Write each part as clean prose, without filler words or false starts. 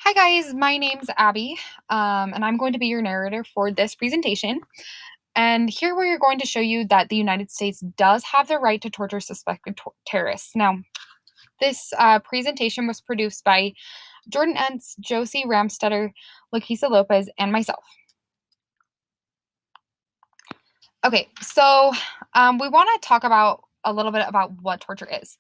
Hi guys, my name's Abby, and I'm going to be your narrator for this presentation. And here we are going to show you that the United States does have the right to torture suspected terrorists. Now, this presentation was produced by Jordan Entz, Josie Ramstetter, Lakisa Lopez, and myself. Okay, so we want to talk about a little bit about what torture is.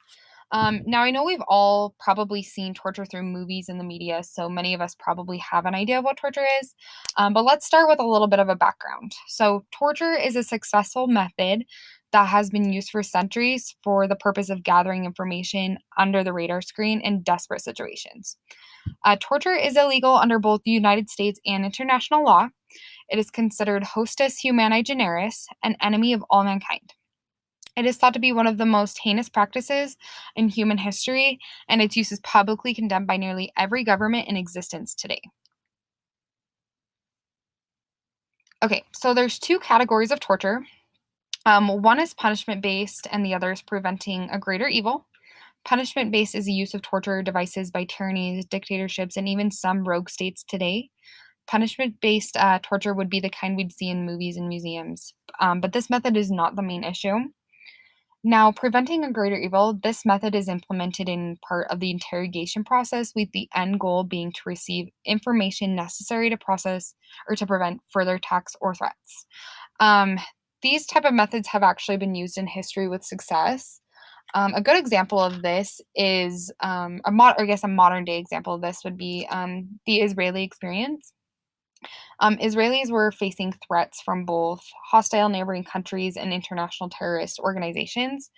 Now, I know we've all probably seen torture through movies and the media, so many of us probably have an idea of what torture is. But let's start with a little bit of a background. So, torture is a successful method that has been used for centuries for the purpose of gathering information under the radar screen in desperate situations. Torture is illegal under both the United States and international law. It is considered hostis humani generis, an enemy of all mankind. It is thought to be one of the most heinous practices in human history, and its use is publicly condemned by nearly every government in existence today. Okay, so there's two categories of torture. One is punishment-based, and the other is preventing a greater evil. Punishment-based is the use of torture devices by tyrannies, dictatorships, and even some rogue states today. Punishment-based torture would be the kind we'd see in movies and museums, but this method is not the main issue. Now, preventing a greater evil, this method is implemented in part of the interrogation process, with the end goal being to receive information necessary to process or to prevent further attacks or threats. Um, these type of methods have actually been used in history with success. A good example of this is a modern day example of this would be the Israeli experience. Israelis were facing threats from both hostile neighboring countries and international terrorist organizations.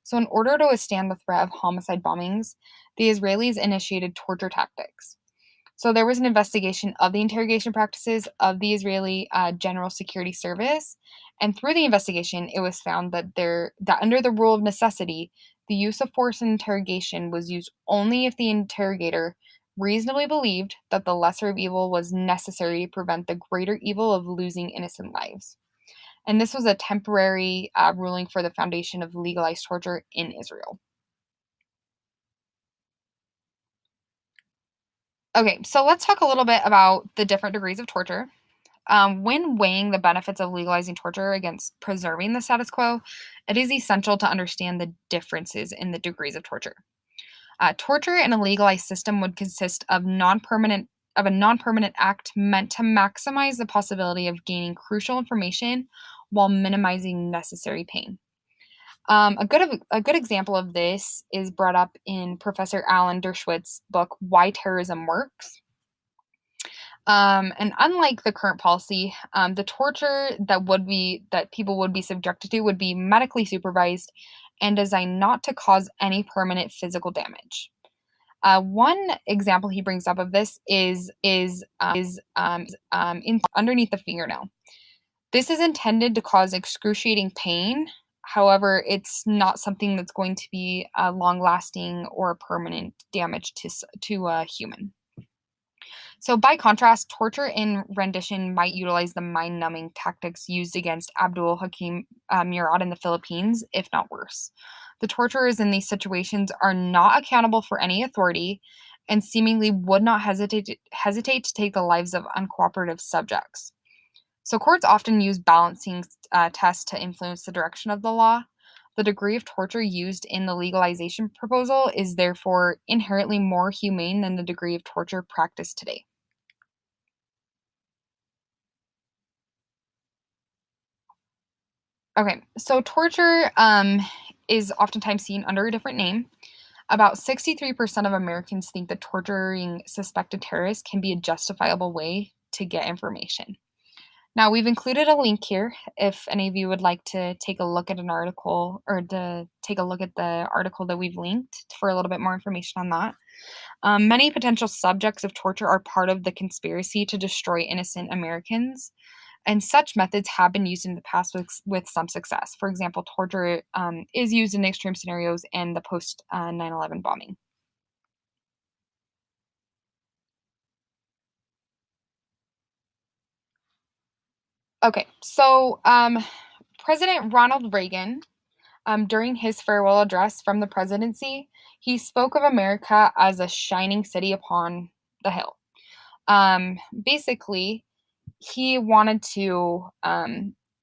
So, in order to withstand the threat of homicide bombings, the Israelis initiated torture tactics. So, there was an investigation of the interrogation practices of the Israeli General Security Service, and through the investigation, it was found that under the rule of necessity, the use of force in interrogation was used only if the interrogator reasonably believed that the lesser of evil was necessary to prevent the greater evil of losing innocent lives. And this was a temporary ruling for the foundation of legalized torture in Israel. Okay, so let's talk a little bit about the different degrees of torture. When weighing the benefits of legalizing torture against preserving the status quo, it is essential to understand the differences in the degrees of torture. Torture in a legalized system would consist of a non-permanent act meant to maximize the possibility of gaining crucial information while minimizing necessary pain. A good example of this is brought up in Professor Alan Dershowitz' book "Why Terrorism Works." And unlike the current policy, the torture that people would be subjected to would be medically supervised and designed not to cause any permanent physical damage. One example he brings up of this is underneath the fingernail. This is intended to cause excruciating pain. However, it's not something that's going to be long-lasting or permanent damage to a human. So, by contrast, torture in rendition might utilize the mind numbing tactics used against Abdul Hakim Murad in the Philippines, if not worse. The torturers in these situations are not accountable for any authority and seemingly would not hesitate to take the lives of uncooperative subjects. So, courts often use balancing tests to influence the direction of the law. The degree of torture used in the legalization proposal is therefore inherently more humane than the degree of torture practiced today. Okay, so torture is oftentimes seen under a different name. About 63% of Americans think that torturing suspected terrorists can be a justifiable way to get information. Now, we've included a link here if any of you would like to take a look at an article or to take a look at the article that we've linked for a little bit more information on that. Many potential subjects of torture are part of the conspiracy to destroy innocent Americans, and such methods have been used in the past with some success. For example, torture is used in extreme scenarios and the post 9/11 bombing. Okay, so President Ronald Reagan, during his farewell address from the presidency, he spoke of America as a shining city upon the hill. Basically, he wanted to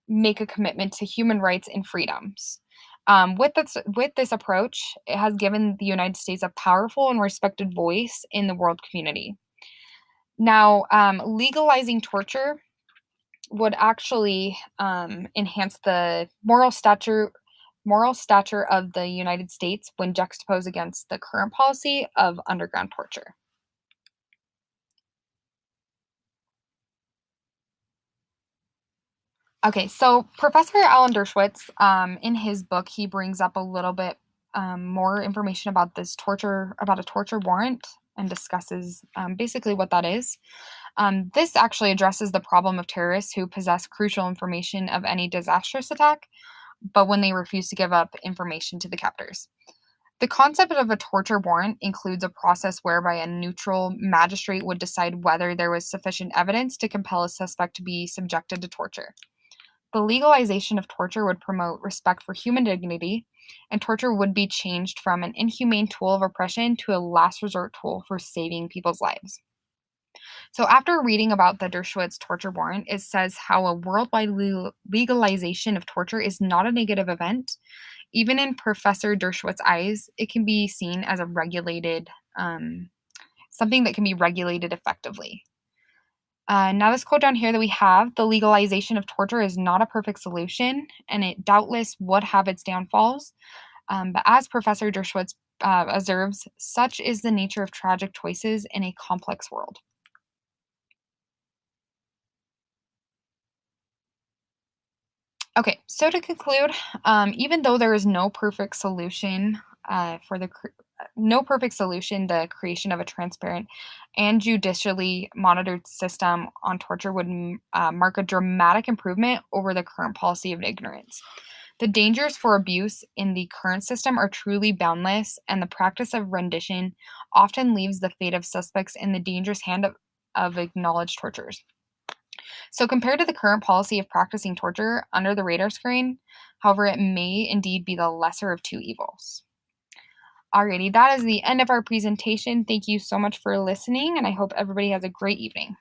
make a commitment to human rights and freedoms. With this approach, it has given the United States a powerful and respected voice in the world community. Now, legalizing torture would actually enhance the moral stature of the United States when juxtaposed against the current policy of underground torture. Okay, so Professor Alan Dershowitz, in his book, he brings up a little bit more information about about a torture warrant, and discusses basically what that is. This actually addresses the problem of terrorists who possess crucial information of any disastrous attack, but when they refuse to give up information to the captors. The concept of a torture warrant includes a process whereby a neutral magistrate would decide whether there was sufficient evidence to compel a suspect to be subjected to torture. The legalization of torture would promote respect for human dignity, and torture would be changed from an inhumane tool of oppression to a last resort tool for saving people's lives. So, after reading about the Dershowitz torture warrant, it says how a worldwide legalization of torture is not a negative event. Even in Professor Dershowitz's eyes, it can be seen as a something that can be regulated effectively. Now, this quote down here that we have, the legalization of torture is not a perfect solution, and it doubtless would have its downfalls. But as Professor Dershowitz observes, such is the nature of tragic choices in a complex world. Okay, so to conclude, even though there is no perfect solution, the creation of a transparent and judicially monitored system on torture would mark a dramatic improvement over the current policy of ignorance. The dangers for abuse in the current system are truly boundless, and the practice of rendition often leaves the fate of suspects in the dangerous hand of acknowledged torturers. So, compared to the current policy of practicing torture under the radar screen, however, it may indeed be the lesser of two evils. Alrighty, that is the end of our presentation. Thank you so much for listening, and I hope everybody has a great evening.